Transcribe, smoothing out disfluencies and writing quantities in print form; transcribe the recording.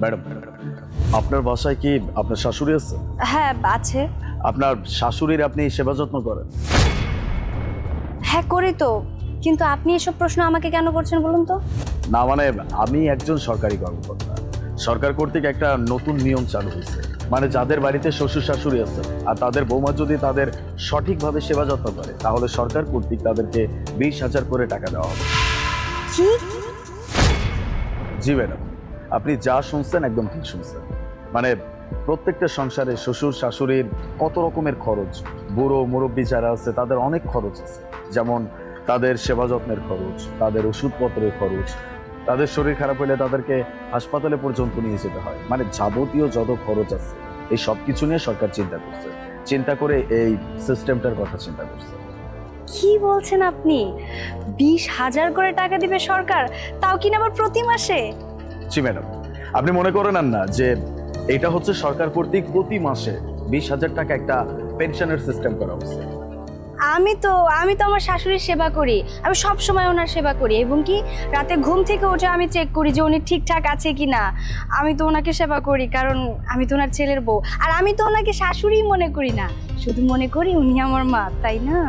Madam, আপনার বাসায় কি আপনার শাশুড়ি আছে? হ্যাঁ আছে। আপনার শাশুড়ির আপনি সেবা যত্ন করেন? হ্যাঁ করি তো, কিন্তু আপনি এসব প্রশ্ন আমাকে কেন করছেন বলুন তো? না মানে আমি একজন সরকারি কর্মকর্তা। সরকার কর্তৃক একটা নতুন নিয়ম চালু হয়েছে, মানে যাদের বাড়িতে শ্বশুর শাশুড়ি আছে আর তাদের বৌমা যদি তাদের সঠিকভাবে সেবা যত্ন করে তাহলে সরকার কর্তৃক তাদেরকে 20,000 করে টাকা দেওয়া হবে। কি? জি ম্যাডাম, আপনি যা শুনছেন একদম ঠিক শুনছেন। মানে প্রত্যেকটা সংসারে শ্বশুর শাশুড়ির কত রকমের খরচ, বুড়ো মুরব্বী যারা আছে তাদের অনেক খরচ আছে, যেমন তাদের সেবা যত্নের খরচ, তাদের ওষুধপত্রের খরচ, তাদের শরীর খারাপ হলে তাদেরকে হাসপাতালে পর্যন্ত নিয়ে যেতে হয়, মানে যাবতীয় যত খরচ আছে এই সব কিছু নিয়ে সরকার চিন্তা করছে, চিন্তা করে এই সিস্টেমটার কথা চিন্তা করছে। কি বলছেন আপনি? 20,000 করে টাকা দিবে সরকার, তাও কিনা আবার প্রতি মাসে? জি ম্যাডাম, আপনি মনে করেন না যে এটা হচ্ছে সরকার কর্তৃক প্রতি মাসে 20,000 টাকা একটা পেনশনের সিস্টেম করা হচ্ছে। আমি তো আমার শাশুড়ির সেবা করি, আমি সব সময় ওনার সেবা করি, এবং কি রাতে ঘুম থেকে উঠে আমি চেক করি যে উনি ঠিকঠাক আছে কিনা। আমি তো ওনাকে সেবা করি কারণ আমি তো ওনার ছেলের বউ, আর আমি তো ওনাকে শাশুড়ি মনে করি না, শুধু মনে করি উনি আমার মা, তাই না?